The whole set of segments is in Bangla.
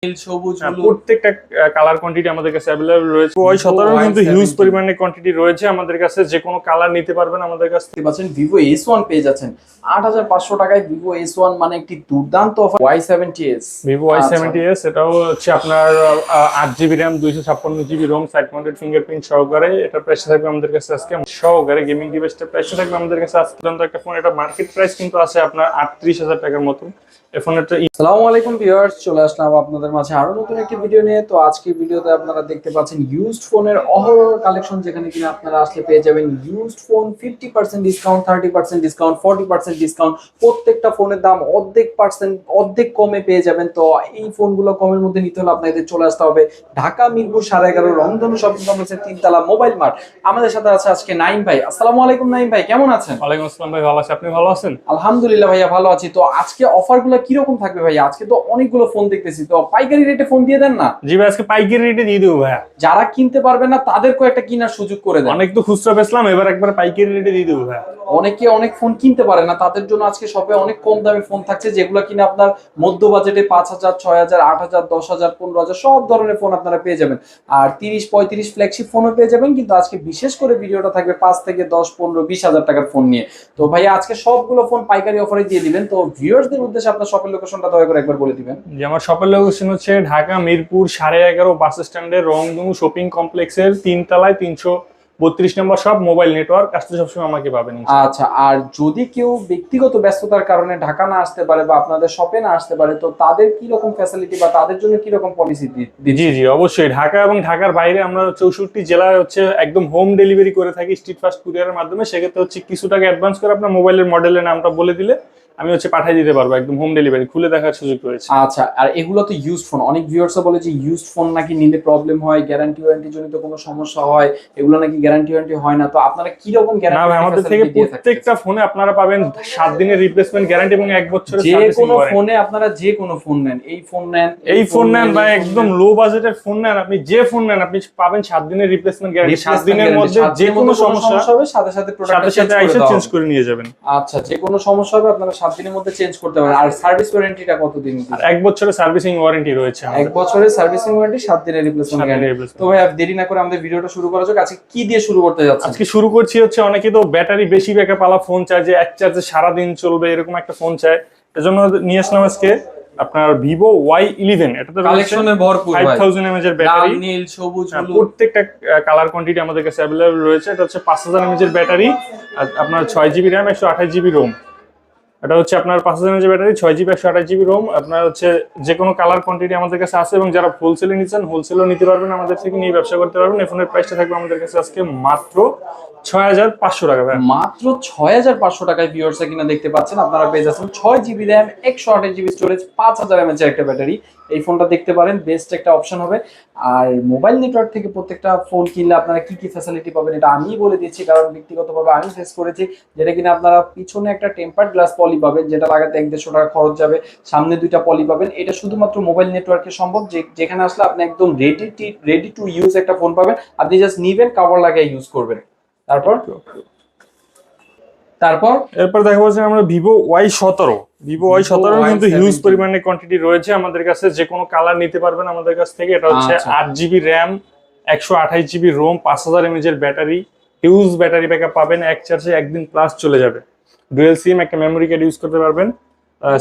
নীল, সবুজ, হলুদ প্রত্যেকটা কালার কোয়ান্টিটি আমাদের কাছে अवेलेबल রয়েছে। ওই 17 কিন্তু হিউজ পরিমাণে কোয়ান্টিটি রয়েছে আমাদের কাছে, যে কোনো কালার নিতে পারবেন আমাদের কাছে। দেখতে পাচ্ছেন Vivo S1 পেয়ে যাচ্ছেন ৮৫০০ টাকায়। Vivo S1 মানে একটি দুর্দান্ত অফার। Y70s, Vivo Y70s এটাও হচ্ছে আপনার 8GB RAM 256GB ROM side mounted fingerprint সহকারে। এটা প্রাইস থাকবে আমাদের কাছে আজকে সহকারে গেমিং ডিভাইসটা প্রাইস থাকবে আমাদের কাছে আজকে পর্যন্ত একটা ফোন। এটা মার্কেট প্রাইস কিন্তু আছে আপনার ৩৮,০০০ টাকার মতো। এই ফোনটা আসসালামু আলাইকুম ভিউয়ার্স, চলে আসলাম আপনাদের মাঝে আরো নতুন একটি ভিডিও নিয়ে। তো আজকের ভিডিওতে আপনারা দেখতে পাচ্ছেন ইউজড ফোনের অহরহ কালেকশন, যেখানে কিনা আপনারা আসলে পেয়ে যাবেন used phone 50% discount, 30% discount, 40% discount. প্রত্যেকটা ফোনের দাম অর্ধেক কমে পেয়ে যাবেন। তো এই ফোনগুলো কমের মধ্যে নিতে হলে আপনাদের চলে আসতে হবে ঢাকা মিরপুর 11.5 রংধনু শপিং কমপ্লেক্সের 3তলা মোবাইল মার্ট। আমাদের সাথে আছে আজকে নাইম ভাই। আসসালামু আলাইকুম নাইম ভাই, কেমন আছেন? ওয়ালাইকুম আসসালাম ভাই, ভালো আছি, আপনি ভালো আছেন? আলহামদুলিল্লাহ ভাইয়া, ভালো আছি। তো আজকে অফারগুলো কিরকম থাকবে ভাইয়া? আজকে তো অনেকগুলো ফোন দেখতেছি, তো পাইকারি রেটে ফোন দিয়ে দেন না। জি ভাই, আজকে পাইকারি রেটে দিয়ে দেবো ভাইয়া। যারা কিনতে পারবে না তাদেরকেও একটা কেনার সুযোগ করে দেন। অনেক তো খুচরা বেচলাম, এবার একবার পাইকারি রেটে দিয়ে দেবো ভাইয়া। অনেকে অনেক ফোন কিনতে পারে না, তাদের জন্য আজকে শপে অনেক কম দামে ফোন থাকছে, যেগুলো কিনা আপনার মধ্য বাজেটে ৫,০০০, ৬,০০০, ৮,০০০, ১০,০০০, ১৫,০০০ সব ধরনের ফোন আপনারা পেয়ে যাবেন। আর ৩০-৩৫ ফ্ল্যাগশিপ ফোনও পেয়ে যাবেন। কিন্তু আজকে বিশেষ করে ভিডিওটা থাকবে ৫ থেকে ১০, ১৫, ২০,০০০ টাকার ফোন নিয়ে। তো ভাইয়া আজকে সবগুলো ফোন পাইকারি অফারে দিয়ে দিবেন। তো ভিউয়ার্সদের উদ্দেশ্যে আপনার শপের লোকেশনটা দয়া করে একবার বলে দিবেন। যে আমার শপের লোকেশন হচ্ছে ঢাকা মিরপুর 11.5 বাস স্ট্যান্ডের রংধনু শপিং কমপ্লেক্সের 3তলায় ৩৩২ নম্বর শপ, মোবাইল নেটওয়ার্ক। আসতে সবসময় আমাকে পাবেন। আচ্ছা, আর যদি কেউ ব্যক্তিগত ব্যস্ততার কারণে ঢাকা না আসতে পারে বা আপনাদের শপে না আসতে পারে, তো তাদের কি রকম ফ্যাসিলিটি বা তাদের জন্য কি রকম পলিসি জি জি অবশ্যই, ঢাকা এবং ঢাকার বাইরে আমরা 64 জেলায় হচ্ছে একদম হোম ডেলিভারি করে থাকি স্ট্রিট ফাস্ট কুরিয়ারের মাধ্যমে। সেক্ষেত্রে হচ্ছে কিছু টাকা অ্যাডভান্স করে আপনার মোবাইলের মডেলের নামটা বলে দিলে আমি হচ্ছে পাঠিয়ে দিতে পারবো, একদম হোম ডেলিভারি, খুলে দেখার সুযোগ রয়েছে। আচ্ছা, আর এগুলো তো ইউজড ফোন। অনেক ভিউয়ার্সরা বলে যে ইউজড ফোন নাকি নিলে প্রবলেম হয়, গ্যারান্টি ওয়ারেন্টি জনিত কোনো সমস্যা হয়, এগুলো নাকি গ্যারান্টি ওয়ারেন্টি হয় না। তো আপনারা কি রকম না গ্যারান্টি? ভাই, আমাদের থেকে প্রত্যেকটা ফোনে আপনারা পাবেন 7 দিনের রিপ্লেসমেন্ট গ্যারান্টি এবং 1 বছরের যে সার্ভিসিং কোনো ওয়ারেন্টি। ফোনে আপনারা যে কোনো ফোন নেন, এই ফোন নেন বা একদম লো বাজেটের ফোন নেন, আপনি যে ফোন নেন আপনি পাবেন 7 দিনের রিপ্লেসমেন্ট গ্যারান্টি। 7 দিনের মধ্যে যে কোনো সমস্যা হবে সাথে সাথে প্রোডাক্টটা চেঞ্জ করে নিয়ে যাবেন। আচ্ছা, যে কোনো সমস্যা হবে আপনারা 7 দিনের মধ্যে চেঞ্জ করতে পারেন। আর সার্ভিস ওয়ারেন্টিটা কতদিন? আর 1 বছরের সার্ভিসিং ওয়ারেন্টি রয়েছে। 1 বছরের সার্ভিসিং ওয়ারেন্টি, 7 দিনের রিপ্লেসমেন্ট গ্যারান্টি। তো ভাই আর দেরি না করে আমাদের ভিডিওটা শুরু করা যাক। আজকে কি দিয়ে শুরু করতে যাচ্ছেন? আজকে শুরু করছি হচ্ছে, অনেকে তো ব্যাটারি বেশি ব্যাকআপ আলা ফোন চায়, যে এক চার্জে সারা দিন চলবে এরকম একটা ফোন চায়। এজন্য নিয়ে আসলাম আজকে আপনার Vivo Y11। এটা তো কালেকশনে ভরপুর ভাই। 5000 mAh এর ব্যাটারি, লাল, নীল, সবুজ, হলুদ প্রত্যেকটা কালার কোয়ান্টিটি আমাদের কাছে अवेलेबल রয়েছে। এটা হচ্ছে 5000 mAh এর ব্যাটারি, আর আপনার 6GB RAM 128GB ROM। এটা হচ্ছে আপনার 5000 mAh battery, 6GB 128GB ROM। আপনার হচ্ছে যে কোনো কালার কোয়ান্টিটি আমাদের কাছে আছে, এবং যারা হোলসেলে নিচ্ছেন হোলসেলও নিতে পারবেন, আমাদের থেকে নিয়ে ব্যবসা করতে পারবেন। এই ফোনের প্রাইসটা থাকবে আমাদের কাছে আজকে মাত্র 6500 টাকা। মাত্র 6500 টাকায় ভিউয়ার্স কিনা দেখতে পাচ্ছেন আপনারা পেয়ে যাচ্ছেন 6GB RAM 128GB storage 5000 mAh এর একটা ব্যাটারি। এই ফোনটা দেখতে পারেন, বেস্ট একটা অপশন হবে। আর মোবাইল নেটওয়ার্ক থেকে প্রত্যেকটা ফোন কিনলে আপনারা কি কি ফ্যাসিলিটি পাবেন এটা আমি বলে দিচ্ছি, কারণ ব্যক্তিগতভাবে আমি ফেস করেছি। যেটা কিনা আপনারা পিছনে একটা টেম্পার্ড গ্লাস পলি পাবেন, যেটা লাগাতে 1-150 টাকা খরচ যাবে। সামনে 2টা পলি পাবেন। এটা শুধুমাত্র মোবাইল নেটওয়ার্কে সম্ভব, যেখানে আসলে আপনি একদম রেডি টু ইউজ একটা ফোন পাবেন। আপনি জাস্ট নিবেন, কভার লাগিয়ে ইউজ করবেন। এরপর দেখা যাচ্ছে আমরা Vivo Y17 কিন্তু হিউজ পরিমাণে কোয়ান্টিটি রয়েছে আমাদের কাছে, যে কোনো কালার নিতে পারবেন আমাদের কাছ থেকে। এটা হচ্ছে 8GB RAM 128GB ROM 5000 mAh এর ব্যাটারি, হিউজ ব্যাটারি ব্যাকআপ পাবেন, এক চার্জে একদিন প্লাস চলে যাবে। ডুয়াল সিম একটা মেমোরি কার্ড ইউজ করতে পারবেন,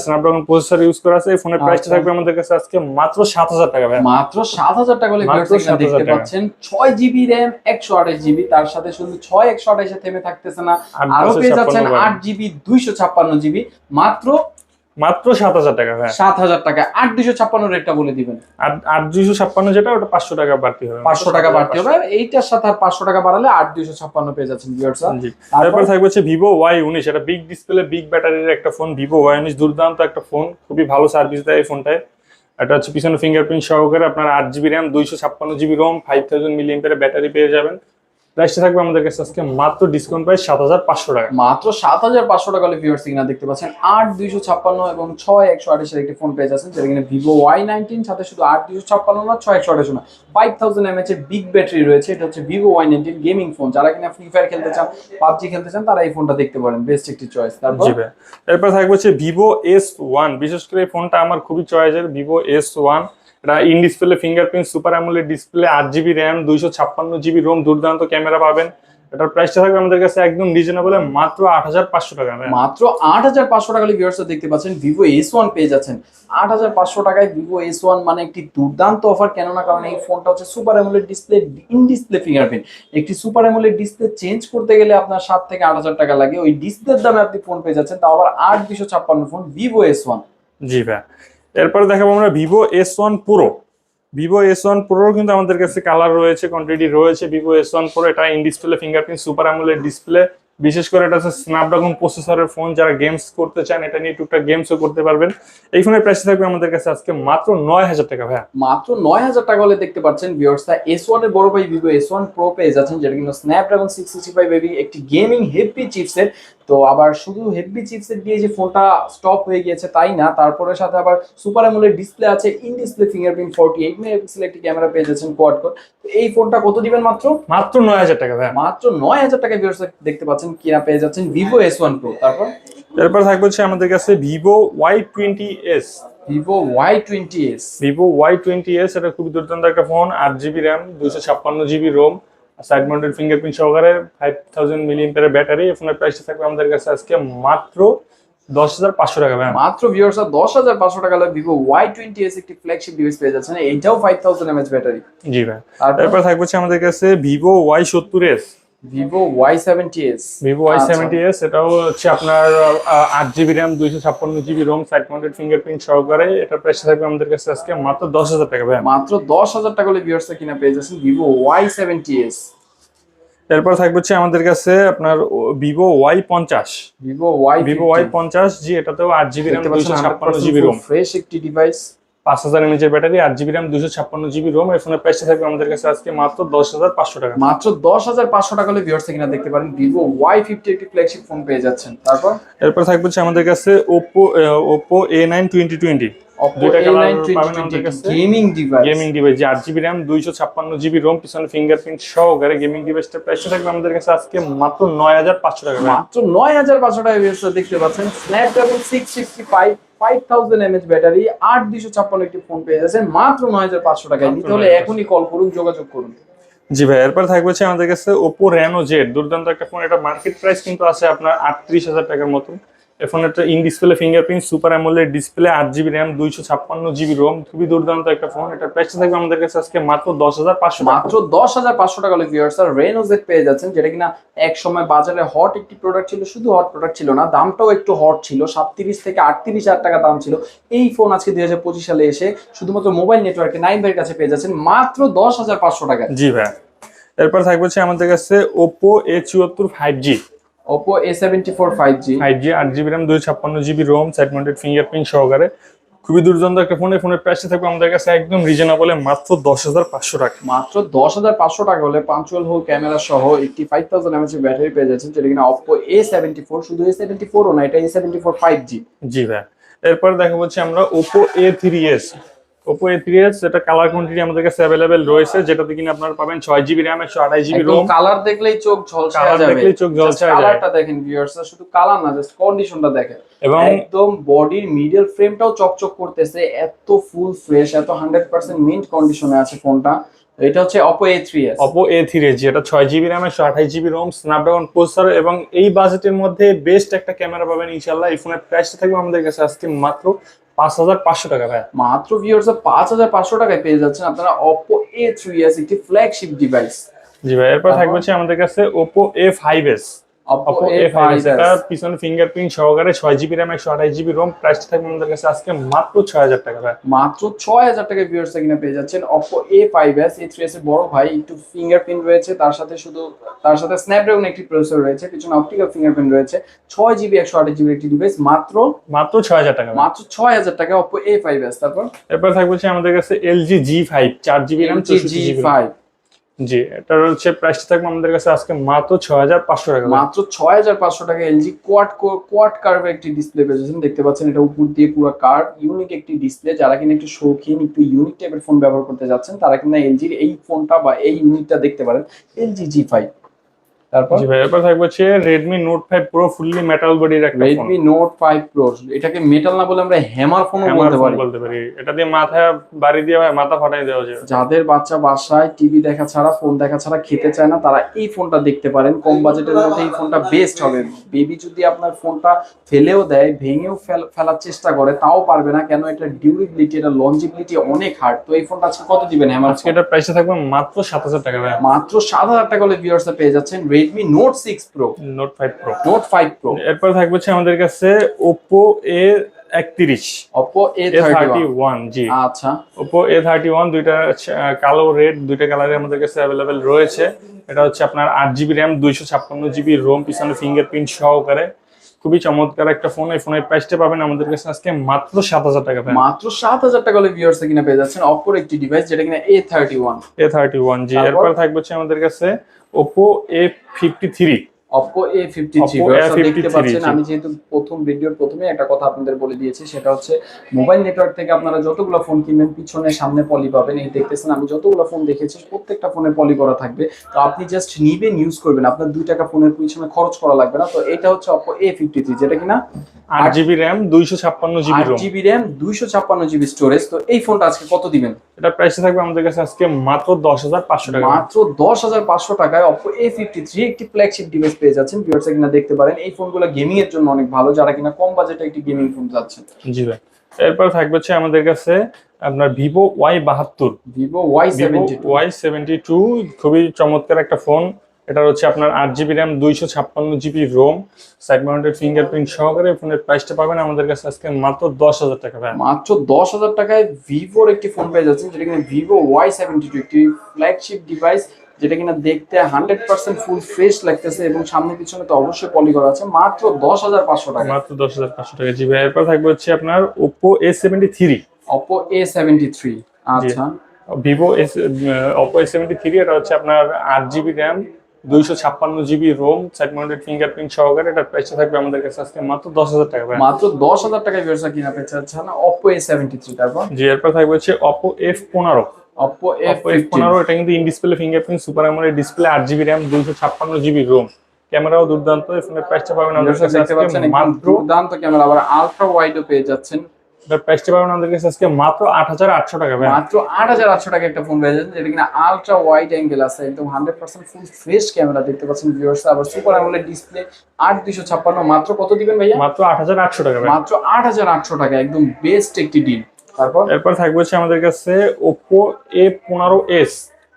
স্ন্যাপড্রাগন প্রসেসর ইউজ করা আছে। এই ফোনের প্রাইসটা থাকবে আমাদের কাছে আজকে মাত্র 7000 টাকা ভাই। মাত্র 7000 টাকা হলে দেখতে পাচ্ছেন 6GB RAM 128GB, তার সাথে শুধু 128 এ থেমে থাকতেছে না, আরো পেয়ে যাচ্ছেন 8GB 256GB মাত্র 7000 টাকা ভাই। 7000 টাকা। 8256 রেটটা বলে দিবেন। 8256 যেটা, ওটা 500 টাকা বাড়তি হবে। 500 টাকা বাড়তি হবে, এইটার সাথে আর 500 টাকা বাড়ালে 8256 পেয়ে যাচ্ছেন ভিউয়ার্স। তারপর থাকবে হচ্ছে Vivo Y19। এটা বিগ ডিসপ্লে বিগ ব্যাটারির একটা ফোন। Vivo Y19 দুর্দান্ত একটা ফোন, খুবই ভালো সার্ভিস দেয় এই ফোনটায়। এটা হচ্ছে পিছনে ফিঙ্গারপ্রিন্ট সহকারে, আপনার 8GB RAM 256GB ROM 5000 mAh এর ব্যাটারি পেয়ে যাবেন। প্রাইসটা থাকবে আমাদের কাছে আজকে মাত্র ডিসকাউন্ট প্রাইস 7500 টাকা। মাত্র 7500 টাকা হলে ভিউয়ার্স কিনা দেখতে পাচ্ছেন 8256 এবং 6128 এর একটি ফোন পেয়ে যাচ্ছেন, যেটা কিনা Vivo Y19 সাথে শুধু 8256 না 6128 না 5000 mAh এর বিগ ব্যাটারি রয়েছে। এটা হচ্ছে Vivo Y19 গেমিং ফোন। যারা কিনা ফ্রি ফায়ার খেলতে চান, PUBG খেলতে চান, তারা এই ফোনটা দেখতে পারেন, বেস্ট একটি চয়েস। এরপর থাকবে হচ্ছে Vivo S1। বিশেষ করে এই ফোনটা আমার খুবই চয়েসের, Vivo S1 এটা in display fingerprint super AMOLED display 8 GB RAM 256 GB Rome দুর্দান্ত ক্যামেরা পাবেন। এটার প্রাইসটা থাকবে আমাদের কাছে একদম রিজনেবল মাত্র 8500 টাকা। মাত্র 8500 টাকা ভিউয়ার্স দেখতে পাচ্ছেন ভিভো S1 পেয়ে যাচ্ছেন 8500 টাকায় ভিভো S1 মানে একটি দুর্দান্ত অফার। কেন না কারণ এই ফোনটা হচ্ছে super AMOLED display in display fingerprint. একটি সুপার অ্যামোলেড ডিসপ্লে চেঞ্জ করতে গেলে আপনার 7 থেকে 8000 টাকা লাগে, ওই ডিসপ্লের দামে আপনি ফোন পেয়ে যাচ্ছেন, তাও আবার 8256 ফোন ভিভো S1। জি ভাই, এরপরে দেখাবো আমরা Vivo S1 pro. Vivo S1 pro কিন্তু আমাদের কাছে কালার রয়েছে, কোয়ান্টিটি রয়েছে। ভিভো S1 প্রো এটা in display fingerprint super AMOLED display, বিশেষ করে এটা হচ্ছে স্ন্যাপড্রাগন প্রসেসরের ফোন। যারা গেমস করতে চান এটা নিয়ে টুকটাক গেমসও করতে পারবেন। এই ফোনের প্রাইস থাকবে আমাদের কাছে আজকে মাত্র 9000 টাকা ভাই। মাত্র 9000 টাকা হলে দেখতে পাচ্ছেন ভিউয়ার্সরা S1 এর বড় ভাই ভিভো S1 প্রো পেয়ে যাচ্ছেন, যেটা কিন্তু স্ন্যাপড্রাগন 665 বেবি একটি গেমিং হেভি চিপসেট। তো আবার শুধু হেভি চিপসেট দিয়ে যে ফোনটা স্টপ হয়ে গিয়েছে তাই না, তারপরে সাথে আবার সুপার অ্যামোলেড ডিসপ্লে আছে, ইন ডিসপ্লে ফিঙ্গারপ্রিন্ট 48 মেগাপিক্সেল একটি ক্যামেরা পেয়ে যাচ্ছেন কোয়াড কোর। তো এই ফোনটা কত দিবেন? মাত্র 9000 টাকা ভাই। মাত্র 9000 টাকা ভিউয়ার্স দেখতে পাচ্ছেন কিনা পেয়ে যাচ্ছেন ভিভো S1 প্রো। এরপর থাকবে হচ্ছে আমাদের কাছে Vivo Y20s। Vivo Y20s, Vivo Y20s এটা খুবই দুর্দান্ত একটা phone. 8 GB RAM 256 GB Rome, side mounted fingerprint সহকারে 5000 মিলিঅ্যাম্পিয়ারের ব্যাটারি। এই ফোনের প্রাইসটা থাকবে আমাদের কাছে আজকে মাত্র 10500 টাকা ভাই। মাত্র ভিউয়ার্স 10500 টাকা হলে ভিভো Y20s একটি ফ্ল্যাগশিপ ডিভাইস পেয়ে যাচ্ছেন, এইটাও 5000 mAh ব্যাটারি। জি ভাই, তারপর থাকবে হচ্ছে আমাদের কাছে Vivo Y70s। Vivo Y70s, Vivo Y70s এটাও হচ্ছে আপনার 8 GB RAM 256 GB Rome, side mounted fingerprint সহকারে। এটার প্রাইস থাকবে আমাদের কাছে আজকে মাত্র 10000 টাকা ভাই। মাত্র 10000 টাকা হলে ভিউয়ার্স কিনা পেয়ে যাচ্ছেন ভিভো Y70s। এরপর থাকবে হচ্ছে আমাদের কাছে আপনার Vivo Y50। Vivo Vivo Y50 G, এটাতেও 8 GB RAM 256 GB ROM, fresh একটি device, 5000 mAh battery, 8 GB RAM 256 GB ROM. এই ফোনের প্রাইসটা থাকবে আমাদের কাছে আজকে মাত্র 10500 টাকা। মাত্র 10500 টাকা হলে ভিউয়ার্স কিনা দেখতে পারেন ভিভো Y50 একটি ফ্ল্যাগশিপ ফোন পেয়ে যাচ্ছেন। এরপর থাকবে হচ্ছে আমাদের কাছে Oppo A9 2020। Oppo দুইটা A9 কালার পাবেন 2020 আমাদের কাছে। গেমিং ডিভাইস, গেমিং ডিভাইস যে 8 জিবি র্যাম 256 জিবি রোম, পিছনে ফিঙ্গারপ্রিন্ট সহকারে গেমিং ডিভাইসটার প্রাইসটা থাকবে আমাদের কাছে আজকে মাত্র 9500 টাকা। মাত্র 9500 টাকা ভিউয়ার্স দেখতে পাচ্ছেন স্ন্যাপড্রাগন 655 5000 mAh ব্যাটারি 8256 একটি ফোন পেয়ে যাচ্ছেন মাত্র 9500 টাকায়। নিতে হলে এখনই কল করুন, যোগাযোগ করুন। জি ভাই, এরপর থাকবে হচ্ছে আমাদের কাছে Oppo Reno Z, দুর্দান্ত একটা ফোন। এটা মার্কেট প্রাইস কিন্তু আছে আপনার 38000 টাকার মতো। এই ফোনটা in display fingerprint super AMOLED display 8 GB RAM 256 GB Rome, খুবই দুর্দান্ত একটা ফোন। এটার প্রাইসটা থাকবে আমাদের কাছে আজকে মাত্র 10500 টাকা। মাত্র 10500 টাকা হলে ভিউয়ার্স Reno Z পেয়ে যাচ্ছেন, যেটা কিনা এক সময় বাজারে হট একটি প্রোডাক্ট ছিল। শুধু হট প্রোডাক্ট ছিল না, দামটাও একটু হট ছিল, 37 থেকে 38000 টাকা দাম ছিল। এই ফোন আজকে 2025 সালে এসে শুধুমাত্র মোবাইল নেটওয়ার্কে নাইম ভাইয়ের কাছে পেয়ে যাচ্ছেন মাত্র 10500 টাকা। জি ভাই, এরপর থাকবে হচ্ছে আমাদের কাছে Oppo A74 5G। Oppo A74 5G 8 GB RAM 256 GB Rome, side mounted fingerprint সহকারে, খুবই দুর্দান্ত একটা ফোন। এই ফোনের প্রাইসটা থাকবে আমাদের কাছে একদম রিজনেবল মাত্র 10500 টাকা। মাত্র 10500 টাকা হলে পাঞ্চুয়াল হোল ক্যামেরা সহ একটি 5000 mAh ব্যাটারি পেয়ে যাচ্ছেন, যেটা কিনা Oppo A74। শুধু A74 ও না, এটা A74 5G। জি ভাই, এরপর দেখা হচ্ছে আমরা Oppo A3s। Oppo A3s এটা কালার কোয়ান্টিটি আমাদের কাছে अवेलेबल রয়েছে, যেটাতে কিনা আপনারা পাবেন 6 GB RAM 128 GB ROM. Colour দেখলেই চোখ ঝলসায় যাবে, দেখলেই চোখ ঝলসায় যায়। কালারটা দেখেন ভিউয়ার্স, শুধু কালার না, জাস্ট কন্ডিশনটা দেখেন। এবং একদম বডির মিডল ফ্রেমটাও চকচক করতেছে, এত ফুল ফ্রেশ, এত 100% মিন্ট কন্ডিশনে আছে ফোনটা। এটা হচ্ছে Oppo A3s। Oppo A3s এটা 6 GB RAM 128 GB ROM, Snapdragon processor, এবং এই বাজেটের মধ্যে বেস্ট একটা ক্যামেরা পাবেন ইনশাআল্লাহ। এই ফোনের প্রাইসটা থাকবে আমাদের কাছে আজকে মাত্র 5500 টাকা ভাই। মাত্র ভিউয়ার্স 5500 টাকায় পেয়ে যাচ্ছেন আপনারা Oppo A3s একটি ফ্ল্যাগশিপ ডিভাইস। জি ভাই, এরপর থাকবে হচ্ছে আমাদের কাছে Oppo A5s। Oppo A5s A5s এটা পিছনে ফিঙ্গারপ্রিন্ট সহকারে 6 জিবি র্যাম 128 জিবি রোম, প্রাইসটা থাকবে আমাদের কাছে আজকে মাত্র 6000 টাকা ভাই। মাত্র 6000 টাকায় ভিউয়ার্স কিনা পেয়ে যাচ্ছেন Oppo A5s। A3s এর বড় ভাই, একটু ফিঙ্গারপ্রিন্ট রয়েছে, তার সাথে স্ন্যাপড্রাগন একটি প্রসেসর রয়েছে, পিছনে অপটিক্যাল ফিঙ্গারপ্রিন্ট রয়েছে, 6 জিবি 128 জিবি একটি ডিভাইস মাত্র 6000 টাকা। মাত্র 6000 টাকা Oppo A5s। এরপর থাকবে হচ্ছে আমাদের কাছে LG G5 4 GB RAM 64 GB. জি, এটার হচ্ছে প্রাইসটা থাকবে আমাদের কাছে আজকে মাত্র 6500 টাকা। মাত্র 6500 টাকা LG কোয়াড কার্ভের একটি ডিসপ্লে পেয়েছেন, দেখতে পাচ্ছেন এটা উপর দিয়ে পুরো কার্ভ, ইউনিক একটি ডিসপ্লে। যারা কিনা একটু শৌখিন, একটু ইউনিক টাইপের ফোন ব্যবহার করতে যাচ্ছেন, তারা কিনা LG-র এই ফোনটা বা এই ইউনিটটা দেখতে পারেন, LG G5। তারপর জি ভাই, এরপর থাকবে হচ্ছে Redmi Note 5 Pro fully metal বডির একটা ফোন। Redmi Note 5 Pro, এটাকে মেটাল না বলে আমরা হ্যামার ফোনও বলতে পারি। এটা দিয়ে মাথায় বাড়ি দিয়ে ভাই মাথা ফাটাই দেওয়া যায়। যাদের বাচ্চা বাসায় টিভি দেখা ছাড়া, ফোন দেখা ছাড়া খেতে চায় না, তারা এই ফোনটা দেখতে পারেন। কম বাজেটের মধ্যে এই ফোনটা বেস্ট হবে। বেবি যদি আপনার ফোনটা ফেলেও দেয়, ভেঙেও ফেলার চেষ্টা করে, তাও পারবে না, কেন এটা ডিউরেবিলিটি, এটা লঞ্জিবিলিটি অনেক হার্ড। তো এই ফোনটা আজকে কত দিবেন হ্যামার? আজকে এটা প্রাইসে থাকবে মাত্র 7000 টাকা ভাই। মাত্র 7000 টাকা হলে ভিউয়ার্স পেয়ে যাচ্ছেন Redmi Note 6 Pro, Note 5 Pro। Note 5 Pro। এরপর থাকবে হচ্ছে আমাদের কাছে Oppo A31, Oppo A31। জি আচ্ছা, Oppo A31 দুইটা কালো রেড, দুইটা কালারে আমাদের কাছে অ্যাভেলেবেল রয়েছে। এটা হচ্ছে আপনার 8GB RAM 256GB ROM, পিছনে ফিঙ্গারপ্রিন্ট সহকারে, খুবই চমৎকার একটা ফোন। এই ফোনের প্রাইসটা পাবেন আমাদের কাছে আজকে মাত্র 7000 টাকা। মাত্র 7000 টাকা হলে ভিউয়ার্স কিনা পেয়ে যাচ্ছেন Oppo একটি ডিভাইস, যেটা কিনা A31। জি এরপর থাকবে হচ্ছে আমাদের কাছে Oppo A53। Oppo A53 দেখতে পাচ্ছেন। আমি যেহেতু ভিডিওর প্রথমে একটা কথা আপনাদের বলে দিয়েছি, সেটা হচ্ছে মোবাইল নেটওয়ার্ক থেকে আপনারা যতগুলো ফোন কিনবেন পিছনে সামনে পলি পাবেন। এই দেখতেছেন আমি যতগুলো ফোন দেখেছি প্রত্যেকটা ফোনে পলি করা থাকবে। তো আপনি জাস্ট নিবেন, ইউজ করবেন, আপনার 2 টাকা ফোনের পিছনে খরচ করা লাগবে না। তো এটা হচ্ছে Oppo A53, যেটা কিনা 8GB RAM 256GB ROM, 8GB RAM 256GB storage. তো এই ফোনটা আজকে কত দিবেন? এটা প্রাইসে থাকবে আমাদের কাছে আজকে মাত্র 10500 টাকা। মাত্র 10500 টাকায় Oppo A53 একটি ফ্ল্যাগশিপ ডিভাইস পেয়ে যাচ্ছেন। ভিউয়ার্স কিনা দেখতে পারেন, এই ফোনগুলো গেমিং এর জন্য অনেক ভালো, যারা কিনা কম বাজেটে একটি গেমিং ফোন চাচ্ছেন। জি ভাই, এরপর থাকবে হচ্ছে আমাদের কাছে আপনার Vivo Y72, Vivo Y72। খুবই চমৎকার একটা ফোন। এটা হচ্ছে আপনার 8GB RAM 256GB ROM, side mounted fingerprint সহকারে। ফোনের প্রাইসটা পাবেন আমাদের কাছে আজকে মাত্র 10000 টাকা ভাই। মাত্র 10000 টাকায় ভিভোর একটি ফোন পেয়ে যাচ্ছেন, যেটা কিনা Vivo Y72, একটি ফ্ল্যাগশিপ ডিভাইস, যেটা কিনা দেখতে 100% ফুল ফ্রেশ লাগতেছে এবং সামনে পিছনে তো অবশ্যই পলি করা আছে। মাত্র 10500 টাকা। মাত্র 10500 টাকা। জি ভাই, এরপর থাকবে হচ্ছে আপনার Oppo A73। Oppo A73। আচ্ছা, Oppo A73 এটা হচ্ছে আপনার 8GB RAM 256GB ROM, side mounted fingerprint সহকারে। এটার প্রাইসটা থাকবে আমাদের কাছে আজকে মাত্র 10000 টাকা ভাই। মাত্র 10000 টাকায় ভিউয়ার্স কিনা পেয়ে যাচ্ছেন Oppo A73। তারপর জি এরপর থাকবে হচ্ছে Oppo F15। Oppo F15 এটা কিন্তু in display fingerprint, super AMOLED display, 8GB RAM 256GB ROM, ক্যামেরাও দুর্দান্ত। এই ফোনের প্রাইসটা পাবেন আমাদের কাছে আজকে মাত্র দুর্দান্ত ক্যামেরা, আবার আলট্রা ওয়াইডও পেয়ে যাচ্ছেন। এটার প্রাইসটা পাবেন আমাদের কাছে আজকে মাত্র 8800 টাকা ভাই। মাত্র 8800 টাকা একটা ফোন পেয়ে যাচ্ছেন, যেটা কিনা আলট্রা ওয়াইড অ্যাঙ্গেল আছে, একদম 100% ফুল ফ্রেশ ক্যামেরা দেখতে পাচ্ছেন ভিউয়ার্স। আবার সুপার অ্যামোলেড ডিসপ্লে 8256। মাত্র কত দিবেন ভাইয়া? মাত্র 8800 টাকা ভাই। মাত্র 8800 টাকা, একদম বেস্ট একটি ডিল। তারপর এরপর থাকবে হচ্ছে আমাদের কাছে Oppo A15s।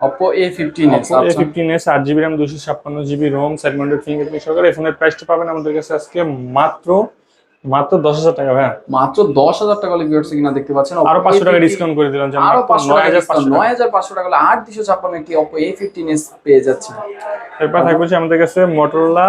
Oppo A15s। Oppo A15s 8GB RAM 256GB ROM, side mounted fingerprint সহকারে। এই ফোনের প্রাইসটা পাবেন আমাদের কাছে আজকে মাত্র 10000 টাকা ভাই। মাত্র 10000 টাকা হলে ভিউয়ার্স কিনা দেখতে পাচ্ছেন। আরো 500 টাকা ডিসকাউন্ট করে দিলাম, আরো 9500 টাকা হলে 8256 একটি Oppo A15s পেয়ে যাচ্ছে। এরপর থাকবে আমাদের কাছে Motorola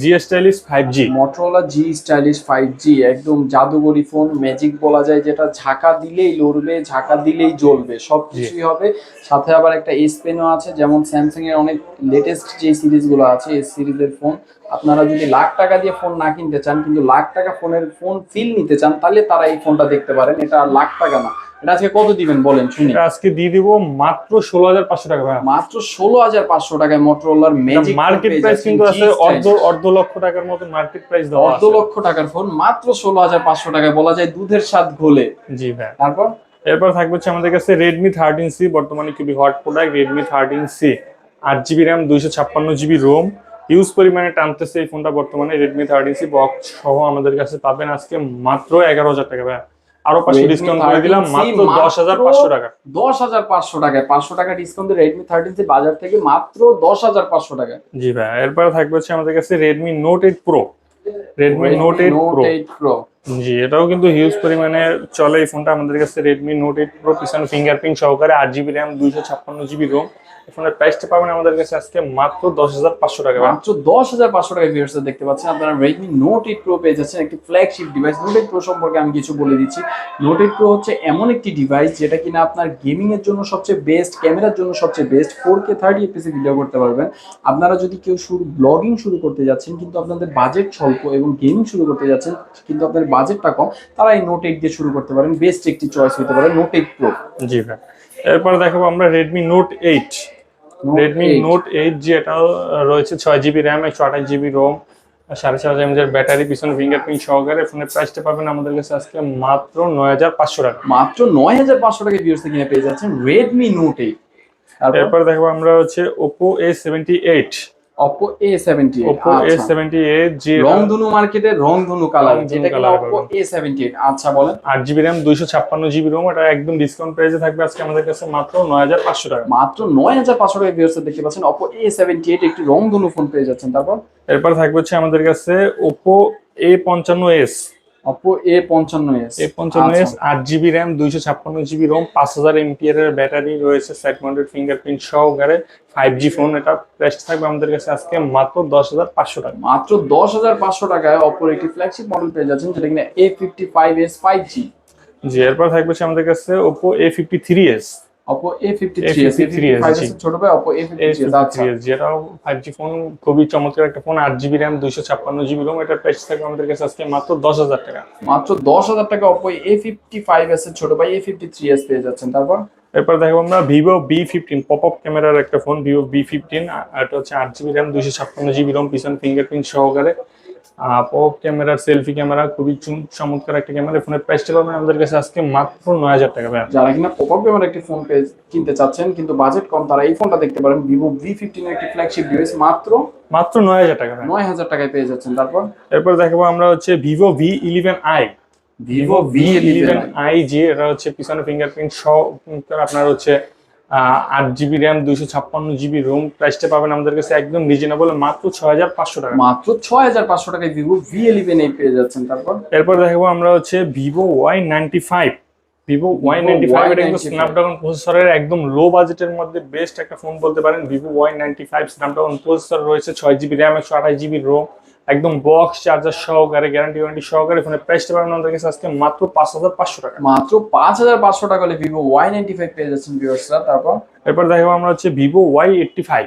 G Stylish 5G। Motorola G Stylish 5G একদম জাদুগরি ফোন, ম্যাজিক বলা যায়, যেটা ঝাঁকা দিলেই লড়বে, ঝাঁকা দিলেই জ্বলবে, সবকিছুই হবে। সাথে আবার একটা S Pen-ও আছে, যেমন স্যামসাং এর অনেক লেটেস্ট যে সিরিজগুলো আছে, এই সিরিজের ফোন আপনারা যদি লাখ টাকা দিয়ে ফোন না কিনতে চান, কিন্তু লাখ টাকা ফোনের ফোন ফিল নিতে চান, তাহলে তারা এই ফোনটা দেখতে পারেন। এটা লাখ টাকা না। এটা আজকে কত দিবেন বলেন শুনি? আজকে দিয়ে দিব মাত্র 16500 টাকা ভাই। মাত্র 16500 টাকায় মোটরোলার ম্যাজিক মার্কেট প্রাইস কিন্তু আছে অর্ধ লক্ষ টাকার মতো মার্কেট প্রাইস দেওয়া আছে। অর্ধ লক্ষ টাকার ফোন মাত্র 16500 টাকায়, বলা যায় দুধের স্বাদ ঘোলে। জি ভাই। তারপর এরপর থাকবে হচ্ছে আমাদের কাছে Redmi 13C, বর্তমানে খুবই hot product. Redmi 13C 8GB RAM 256GB ROM, huge পরিমাণে টানতেছে এই ফোনটা বর্তমানে। Redmi 13C বক্স সহ আমাদের কাছে পাবেন আজকে মাত্র 11000 টাকা ভাই। আরো 500 ডিসকাউন্ট করে দিলাম, মাত্র 10500 টাকা। 10500 টাকায় 500 টাকা ডিসকাউন্ট দিয়ে Redmi 13C বাজার থেকে মাত্র 10500 টাকা। জি ভাই। এরপর থাকবে হচ্ছে আমাদের কাছে Redmi Note 8 Pro। Redmi Note 8 Pro। জি এটাও কিন্তু হিউজ পরিমাণে চলে এই ফোনটা আমাদের কাছে। Redmi Note 8 Pro, পিছনে ফিঙ্গারপ্রিন্ট সহকারে, 8GB RAM 256GB ROM। এই ফোনের প্রাইসটা পাবেন আমাদের কাছে আজকে মাত্র 10500 টাকা। মাত্র 10500 টাকায় ভিউয়ার্স দেখতে পাচ্ছেন আপনারা Redmi Note 8 Pro পেয়ে যাচ্ছেন, একটি ফ্ল্যাগশিপ ডিভাইস। Note 8 Pro সম্পর্কে আমি কিছু বলে দিচ্ছি। Note 8 Pro হচ্ছে এমন একটি ডিভাইস, যেটা কিনা আপনার গেমিং এর জন্য সবচেয়ে বেস্ট, ক্যামেরার জন্য সবচেয়ে বেস্ট। 4K 30fps ভিডিও করতে পারবেন। আপনারা যদি কেউ ব্লগিং শুরু করতে যাচ্ছেন, কিন্তু আপনাদের বাজেট স্বল্প, এবং গেমিং শুরু করতে যাচ্ছেন কিন্তু আপনাদের বাজেটটা কম, তারা এই Note 8 দিয়ে শুরু করতে পারেন। বেস্ট একটি চয়েস হতে পারে Note 8 Pro। জি ভাই। এরপর দেখাবো আমরা Redmi Note 8। রেডমি নোট 8 জি, এটাও রয়েছে 6 GB RAM, 128 GB ROM, 4.5 mAh battery, পিছনে ফিঙ্গারপ্রিন্ট সহকারে। ফোনের প্রাইসটা পাবেন আমাদের কাছে আজকে মাত্র 9,500 টাকা। মাত্র 9,500 টাকায় ভিউয়ার্স কিনে পেয়ে যাচ্ছেন রেডমি নোট 8। এরপর দেখবো আমরা হচ্ছে Oppo A78। Oppo A78, Oppo আচ্ছা। A78 জি, রংধনু মার্কেটের রংধনু কালার, রংধনু যেটা কিনা কালার Oppo A78। আচ্ছা বলেন। 8 জিবি র্যাম, 256 জিবি রোম, এটা একদম ডিসকাউন্ট প্রাইসে থাকবে আজকে আমাদের কাছে মাত্র 9,500 টাকা। মাত্র 9,500 টাকায় ভিউয়ার্স দেখতে পাচ্ছেন Oppo A78 একটি রংধনু ফোন পেয়ে যাচ্ছেন। তারপর এরপর থাকবে হচ্ছে আমাদের কাছে Oppo A55s। Oppo A55s, A55s 8 GB RAM, 256 GB Rome, 5000 mAh এর ব্যাটারি রয়েছে, সাইড মাউন্টেড ফিঙ্গারপ্রিন্ট সহকারে 5G ফোন। এটা প্রাইস থাকবে আমাদের কাছে আজকে মাত্র 10,500 টাকা। মাত্র 10,500 টাকায় Oppo একটি ফ্ল্যাগশিপ মডেল পেয়ে যাচ্ছেন, যেটা কিনা A55s 5G। জি, এরপর থাকবে হচ্ছে আমাদের কাছে Oppo A53s। Oppo A53s, A55s ছোট ভাই Oppo A53s। আচ্ছা, যেটাও 5G ফোন, খুবই চমৎকার একটা phone, 8 GB RAM, 256 GB Rome. এটার প্রাইস থাকবে আমাদের কাছে আজকে মাত্র 10,000 টাকা। মাত্র 10,000 টাকা Oppo A55s ছোট ভাই A53s পেয়ে যাচ্ছেন। তারপর এরপর দেখো আমরা Vivo V15 পপ আপ ক্যামেরার একটা ফোন, Vivo V15। এটা হচ্ছে 8 জিবি র্যাম, 256 জিবি রোম, পিছন ফিঙ্গারপ্রিন্ট সহকারে। Pop up camera, selfie camera, খুবই চমৎকার একটা ক্যামেরা। ফোনের প্রাইসটা পাবেন আমাদের কাছে আজকে মাত্র 9,000 টাকা। যারা কিনা পপআপ ক্যামেরা একটি ফোন কিনতে চাচ্ছেন কিন্তু বাজেট কম, তারা এই ফোনটা দেখতে পারেন। Vivo V15 এর একটি ফ্ল্যাগশিপ ডিভাইস মাত্র 9,000 টাকা। 9,000 টাকায় পেয়ে যাচ্ছেন। তারপর এরপর দেখাবো আমরা হচ্ছে Vivo V11i। Vivo V11i, V11i জি, এটা হচ্ছে পিছনে ফিঙ্গারপ্রিন্ট সহ আপনার হচ্ছে 8 জিবি র্যাম, 256 জিবি রোম। প্রাইসটা পাবেন আমাদের কাছে একদম রিজনেবল, মাত্র 6,500 টাকা। মাত্র 6,500 টাকায় Vivo V11i পেয়ে যাচ্ছেন। তারপর এরপর দেখাবো আমরা হচ্ছে Vivo Y95। Vivo Y95 এটা কিন্তু স্ন্যাপড্রাগন প্রসেসরের একদম লো বাজেটের মধ্যে বেস্ট একটা ফোন বলতে পারেন। Vivo Y95 স্ন্যাপড্রাগন প্রসেসর রয়েছে, 6 জিবি র্যাম, 128 জিবি রোম, একদম বক্স চার্জার সহকারে, গ্যারান্টি ওয়ারেন্টি সহকারে। ফোনের প্রাইসটা পাবেন আমাদের কাছে আজকে মাত্র 5,500 টাকা। মাত্র 5,500 টাকা হলে Vivo Y95 পেয়ে যাচ্ছেন ভিউয়ার্সরা। তারপর এরপর দেখাবো আমরা হচ্ছে Vivo Y85।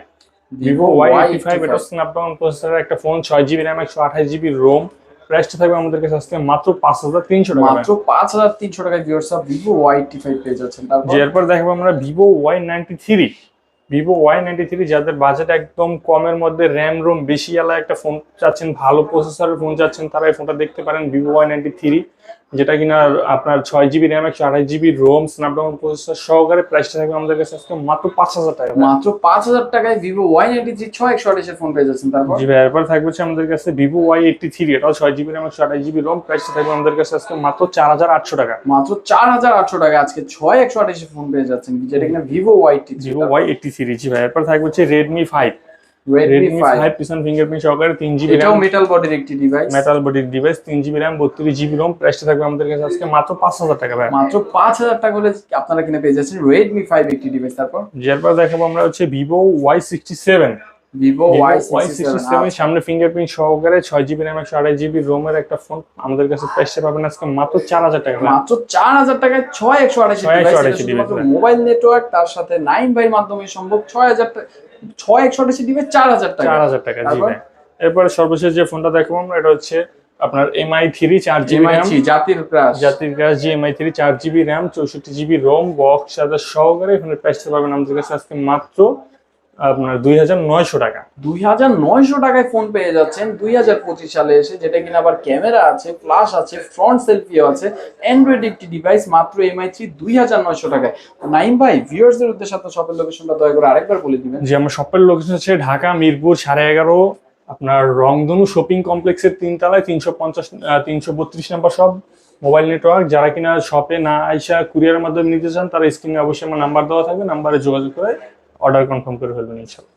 Vivo Y85 এটা স্ন্যাপড্রাগন প্রসেসরের একটা phone, 6 GB RAM, 128 GB ROM. প্রাইসটা থাকবে আমাদের কাছে আজকে মাত্র 5,300 টাকা। মাত্র 5,300 টাকায় ভিউয়ার্সরা Vivo Y85 পেয়ে যাচ্ছেন। তারপর এরপর দেখাবো আমরা Vivo Y93। Vivo Y93 যাদের বাজেট একদম কমের মধ্যে, র্যাম রোম বেশি এলা একটা ফোন চাচ্ছেন, ভালো প্রসেসরের ফোন চাচ্ছেন, তারা এই ফোনটা দেখতে পারেন। Vivo Y93, যেটা কিনা আপনার 6 GB RAM, 128 GB ROM, Snapdragon processor সহকারে। প্রাইসটা থাকবে আমাদের কাছে আজকে মাত্র 5,000 টাকা। মাত্র 5,000 টাকায় Vivo Y93 6128 এর ফোন পেয়ে যাচ্ছেন। তারপর জি ভাই, এরপর থাকবে হচ্ছে আমাদের কাছে Vivo Y83, এটাও 6 জিবি র্যাম, 128 জিবি রোম। প্রাইসটা থাকবে আমাদের কাছে আজকে মাত্র 4,800 টাকা। মাত্র 4,800 টাকা আজকে 6128 এর ফোন পেয়ে যাচ্ছেন, যেটা কিনা Vivo Y83। Vivo Y83 জি ভাই। এরপর থাকবে হচ্ছে Redmi 5। Redmi 5 পিছন ফিঙ্গারপ্রিন্ট সহকারে, 3 জিবি এটাও র্যাম, মেটাল বডির একটি ডিভাইস। মেটাল বডির device, 3 GB RAM, 32 GB ROM. প্রাইসটা থাকবে আমাদের কাছে আজকে মাত্র 5,000 টাকা ভাই। মাত্র 5,000 টাকা হলে আপনারা কিনে পেয়ে যাচ্ছেন Redmi 5 একটি ডিভাইস। তারপর এরপর দেখাবো আমরা হচ্ছে Vivo Y67। Vivo Y67 সামনে ফিঙ্গারপ্রিন্ট সহকারে, 6 জিবি র্যাম, 128 জিবি রোমের একটা ফোন। আমাদের কাছে প্রাইসটা পাবেন আজকে মাত্র 4,000 টাকা। মাত্র 4,000 টাকায় 6128 ডিভাইস। মোবাইল নেটওয়ার্ক তার সাথে 9 বাই মাধ্যমে সম্ভব। 6128 ডিভাইস 4,000 টাকা। 4,000 টাকা জি ভাই। এরপরে সর্বশেষ যে ফোনটা দেখাবো আমরা, এটা হচ্ছে আপনার MI3 4 জিবি র্যাম, জাতির ক্রাশ জি MI3 4 GB RAM, 64 GB ROM, box charger সহকারে। এখানে প্রাইসটা পাবেন আমাদের কাছে আজকে মাত্র আপনার 2,900 টাকা। 2,900 টাকায় ফোন পেয়ে যাচ্ছেন 2025 সালে এসে, যেটা কিনা আবার ক্যামেরা আছে, ফ্ল্যাশ আছে, ফ্রন্ট সেলফিও আছে, অ্যান্ড্রয়েড একটি ডিভাইস। মাত্র MI3 2,900 টাকায়। নাইম ভাই, ভিউয়ার্সদের উদ্দেশ্যে আপনার শপের লোকেশনটা দয়া করে আরেকবার বলে দিবেন। যে আমার শপের লোকেশন হচ্ছে ঢাকা মিরপুর 11.5 আপনার রংধনু শপিং কমপ্লেক্সের 3 তলায়, 332 নাম্বার শপ, মোবাইল নেটওয়ার্ক। যারা কিনা শপে না আইসা কুরিয়ারের মাধ্যমে নিতে চান, তারা স্ক্রিনে অবশ্যই আমার নাম্বার দেওয়া থাকবে, নাম্বারে যোগাযোগ করে অর্ডার কনফার্ম করে ফেলবেন ইনশাআল্লাহ।